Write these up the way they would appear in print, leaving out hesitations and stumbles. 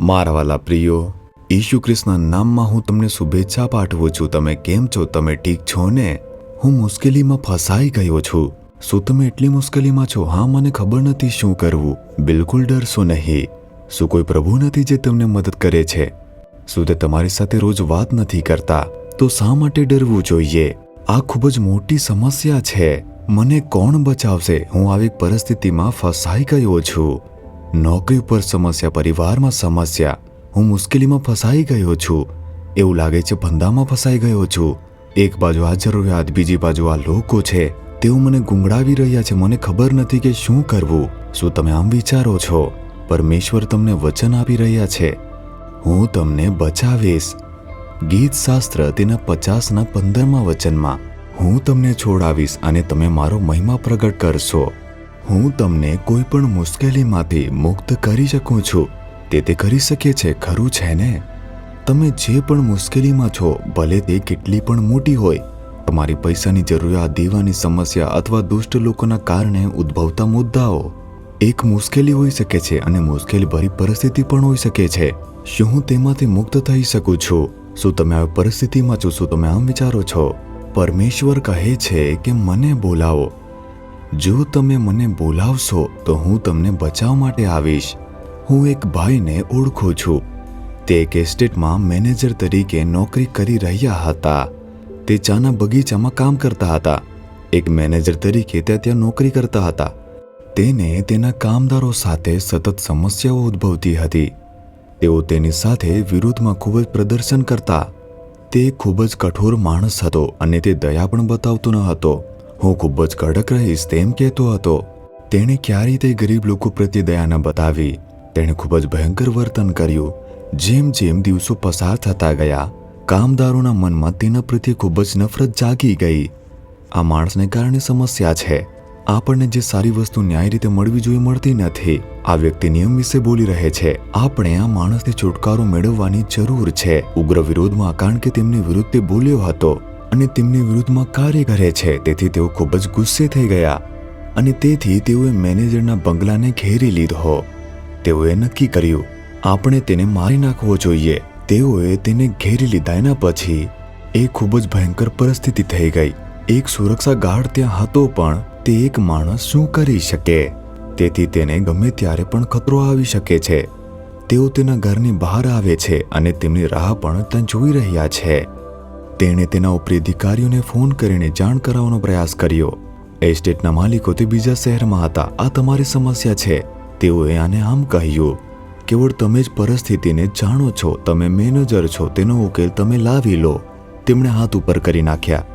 મારા વાલા પ્રિયો, ઈસુ ખ્રિસ્તના નામમાં હું તમને શુભેચ્છા પાઠવું છું. તમે કેમ છો? તમે ઠીક છો ને? હું મુશ્કેલીમાં ફસાઈ ગયો છું. શું તમે એટલી મુશ્કેલીમાં છો? હા, મને ખબર નથી શું કરવું. બિલકુલ ડરશો નહીં. શું કોઈ પ્રભુ નથી જે તમને મદદ કરે છે? શું તે તમારી સાથે રોજ વાત નથી કરતા? તો શા માટે ડરવું જોઈએ? આ ખૂબ જ મોટી સમસ્યા છે. મને કોણ બચાવશે? હું આવી પરિસ્થિતિમાં ફસાઈ ગયો છું. નોકરી ઉપર સમસ્યા, પરિવારમાં સમસ્યા, હું મુશ્કેલીમાં ફસાઈ ગયો છું. એવું લાગે છે ધંધામાં ફસાઈ ગયો છું. એક બાજુ આ જરૂરિયાત, બીજી બાજુ આ લોકો છે, તેઓ મને ગુંગળાવી રહ્યા છે. મને ખબર નથી કે શું કરવું. શું તમે આમ વિચારો છો? પરમેશ્વર તમને વચન આપી રહ્યા છે, હું તમને બચાવીશ. ગીત શાસ્ત્ર તેના 50:15 વચનમાં, હું તમને છોડાવીશ અને તમે મારો મહિમા પ્રગટ કરશો. હું તમને કોઈ પણ મુશ્કેલીમાંથી મુક્ત કરી શકું છું. તે કરી શકે છે, ખરું છે ને? તમે જે પણ મુશ્કેલીમાં છો, ભલે તે કેટલી પણ મોટી હોય, તમારી પૈસાની જરૂરિયાત, દીવાની સમસ્યા અથવા દુષ્ટ લોકોના કારણે ઉદ્ભવતા મુદ્દાઓ, એક મુશ્કેલી હોઈ શકે છે અને મુશ્કેલી ભરી પરિસ્થિતિ પણ હોઈ શકે છે. શું હું તેમાંથી મુક્ત થઈ શકું છું? શું તમે આવી પરિસ્થિતિમાં છો? શું તમે આમ વિચારો છો? પરમેશ્વર કહે છે કે મને બોલાવો. જો તમે મને બોલાવશો તો હું તમને બચાવવા માટે આવીશ. હું એક ભાઈને ઓળખું છું. તે એક એસ્ટેટમાં મેનેજર તરીકે નોકરી કરી રહ્યા હતા. તે ચાના બગીચામાં કામ કરતા હતા. એક મેનેજર તરીકે તે ત્યાં નોકરી કરતા હતા. તેને તેના કામદારો સાથે સતત સમસ્યાઓ ઉદ્ભવતી હતી. તેઓ તેની સાથે વિરોધમાં ખૂબ જ પ્રદર્શન કરતા. તે ખૂબ જ કઠોર માણસ હતો અને તે દયા પણ બતાવતો ન હતો. હું ખૂબ જ કડક રહીશ તેમ કહેતો હતો. તેણે ક્યારેય તે ગરીબ લોકો પ્રત્યે દયા ન બતાવી. તેણે ખૂબ જ ભયંકર વર્તન કર્યું. જેમ જેમ દિવસો પસાર થતા ગયા, કામદારોના મનમાં તેના પ્રત્યે ખૂબ જ નફરત જાગી ગઈ. આ માણસને કારણે સમસ્યા છે. આપણને જે સારી વસ્તુ ન્યાય રીતે મળવી જોઈએ મળતી નથી. આ વ્યક્તિ નિયમ વિશે બોલી રહે છે. આપણે આ માણસથી છુટકારો મેળવવાની જરૂર છે. ઉગ્ર વિરોધમાં, કારણ કે તેમની વિરુદ્ધ તે બોલ્યો હતો અને તેમની વિરુદ્ધમાં કાર્ય કરે છે. તેથી તેઓ ખૂબ જ ગુસ્સે થઈ ગયા અને તેથી તેઓએ મેનેજરના બંગલાને ઘેરી લીધો. તેઓએ નક્કી કર્યું, આપણે તેને મારી નાખવો જોઈએ. તેઓએ તેને ઘેરી લીધા. એના પછી એ ખૂબ જ ભયંકર પરિસ્થિતિ થઈ ગઈ. એક સુરક્ષા ગાર્ડ ત્યાં હતો, પણ તે એક માણસ શું કરી શકે? તેથી તેને ગમે ત્યારે પણ ખતરો આવી શકે છે. તેઓ તેના ઘરની બહાર આવે છે અને તેમની રાહ પણ ત્યાં જોઈ રહ્યા છે. તેણે તેના ઉપરી અધિકારીઓને ફોન કરીને જાણ કરાવવાનો પ્રયાસ કર્યો. એસ્ટેટના માલિકો તે બીજા શહેરમાં હતા. આ તમારી સમસ્યા છે. તેઓએ આને આમ કહ્યું, કેવળ તમે જ પરિસ્થિતિને જાણો છો. તમે મેનેજર છો, તેનો ઉકેલ તમે લાવી લો. તેમણે હાથ ઉપર કરી નાખ્યા.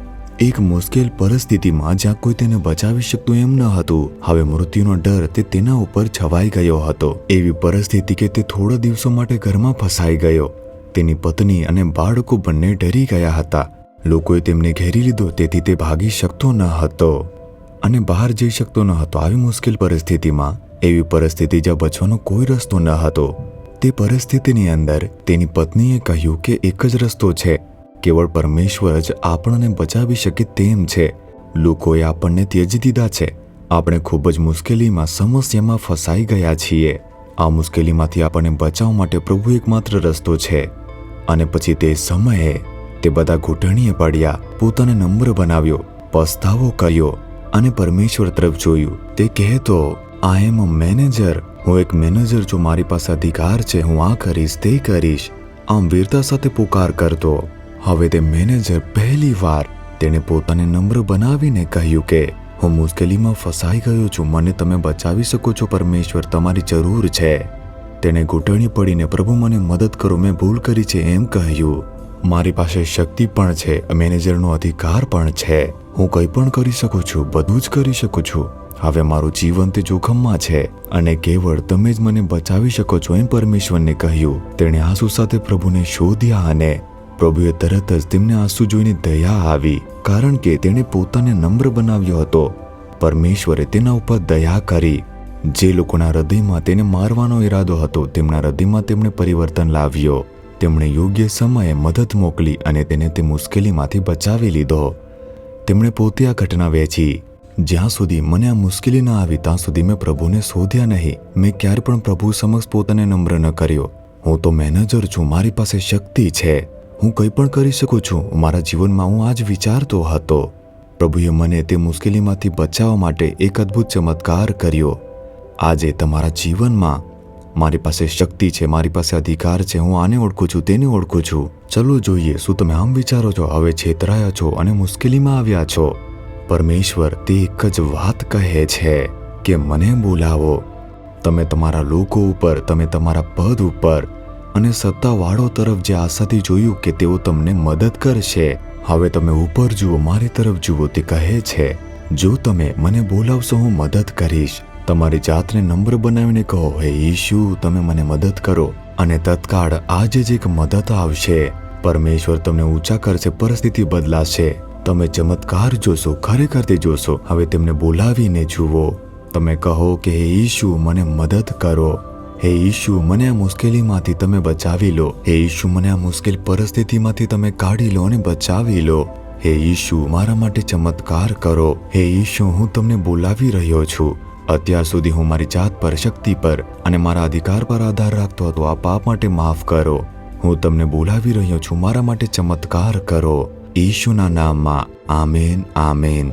એક મુશ્કેલ પરિસ્થિતિમાં જ્યાં કોઈ તેને બચાવી શકતું એમ ન હતું. હવે મૃત્યુનો ડર તે તેના ઉપર છવાઈ ગયો હતો. એવી પરિસ્થિતિ કે તે થોડા દિવસો માટે ઘરમાં ફસાઈ ગયો. તેની પત્ની અને બાળકો બંને ડરી ગયા હતા. લોકોએ તેમને ઘેરી લીધો, તેથી તે ભાગી શકતો ન હતો અને બહાર જઈ શકતો ન હતો. આવી મુશ્કેલ પરિસ્થિતિમાં, એવી પરિસ્થિતિ જ્યાં બચવાનો કોઈ રસ્તો ન હતો, તે પરિસ્થિતિની અંદર તેની પત્નીએ કહ્યું કે એક જ રસ્તો છે, કેવળ પરમેશ્વર જ આપણને બચાવી શકે તેમ છે. લોકોએ આપણને ત્યજી દીધા છે. આપણે ખૂબ જ મુશ્કેલીમાં, સમસ્યામાં ફસાઈ ગયા છીએ. આ મુશ્કેલીમાંથી આપણને બચાવવા માટે પ્રભુ એકમાત્ર રસ્તો છે. અને પછી તે સમયે તે બધા ઘૂંટણીએ પડ્યા, પોતાને નમ્ર બનાવ્યો, પસ્તાવો કર્યો અને પરમેશ્વર તરફ જોયું. તે કહેતો, આઈ એમ અ મેનેજર. હું એક મેનેજર છું. મારી પાસે અધિકાર છે. હું આ કરીશ, તે કરીશ. આમ વીરતા સાથે પુકાર કરતો. હવે તે મેનેજર પહેલી વાર તેણે પોતાને નમ્ર બનાવીને કહ્યું કે હું મુશ્કેલીમાં ફસાઈ ગયો છું. મને તમે બચાવી શકો છો. પરમેશ્વર, તમારી જરૂર છે. તેણે ઘૂંટણી પડીને, પ્રભુ મને મદદ કરો, મેં ભૂલ કરી છે એમ કહ્યું. મારી પાસે શક્તિ પણ છે, મેનેજરનો અધિકાર પણ છે. હું કંઈ પણ કરી શકું છું, બધું જ કરી શકું છું. હવે મારું જીવન તે જોખમમાં છે અને કેવળ તમે જ મને બચાવી શકો છો એમ પરમેશ્વરને કહ્યું. તેણે આંસુ સાથે પ્રભુને શોધ્યા અને પ્રભુએ તરત જ તેમને આંસુ જોઈને દયા આવી, કારણ કે તેણે પોતાને નમ્ર બનાવ્યો હતો. પરમેશ્વરે તેના ઉપર દયા કરી. જે લોકોના હૃદયમાં તેને મારવાનો ઈરાદો હતો, તેમના હૃદયમાં તેમણે પરિવર્તન લાવ્યો. તેમણે યોગ્ય સમયે મદદ મોકલી અને તેને તે મુશ્કેલીમાંથી બચાવી લીધો. તેમણે પોતે આ ઘટના વહેંચી. જ્યાં સુધી મને આ મુશ્કેલી ન આવી ત્યાં સુધી મેં પ્રભુને શોધ્યા નહીં. મેં ક્યારે પણ પ્રભુ સમક્ષ પોતાને નમ્ર ન કર્યો. હું તો મેનેજર છું, મારી પાસે શક્તિ છે, હું કંઈ પણ કરી શકું છું. મારા જીવનમાં હું આ જ વિચારતો હતો. પ્રભુએ મને તે મુશ્કેલીમાંથી બચાવવા માટે એક અદ્ભુત ચમત્કાર કર્યો. આજે તમારા જીવનમાં મારી પાસે શક્તિ છે, મારી પાસે અધિકાર છે, હું આને ઓળખું છું, તેને ઓળખું છું. ચલો જોઈએ, શું તમે આમ વિચારો છો? હવે છેતરાયા છો અને મુશ્કેલીમાં આવ્યા છો. પરમેશ્વર તે એક જ વાત કહે છે કે મને બોલાવો. તમે તમારા લોકો ઉપર, તમે તમારા પદ ઉપર અને સત્તાવાળો તરફ જે આશાથી જોયું કે તેઓ તમને મદદ કરશે. હવે તમે ઉપર જુઓ, મારી તરફ જુઓ. તે કહે છે જો તમે મને બોલાવશો હું મદદ કરીશ. તમારી જાતને નમ્ર બનાવીને કહો, હે ઈશુ, તમે મને મદદ કરો, અને તત્કાળ આજે જ એક મદદ આવશે. પરમેશ્વર તમને ઊંચા કરશે, પરિસ્થિતિ બદલાશે, તમે ચમત્કાર જોશો, ખરેખર તે જોશો. હવે તેમને બોલાવીને જુઓ. તમે કહો કે હે ઈશુ, મને મદદ કરો. હે ઈશુ, મને આ મુશ્કેલીમાંથી તમે બચાવી લો. હે ઈશુ, મને આ મુશ્કેલ પરિસ્થિતિમાંથી તમે કાઢી લો અને બચાવી લો. હે ઈશુ, મારા માટે ચમત્કાર કરો. હે ઈશુ, હું તમને બોલાવી રહ્યો છું. અત્યાર સુધી હું મારી જાત પર, શક્તિ પર અને મારા અધિકાર પર આધાર રાખતો હતો. આ પાપ માટે માફ કરો. હું તમને બોલાવી રહ્યો છું, મારા માટે ચમત્કાર કરો. ઈશુના નામમાં. Amen, amen.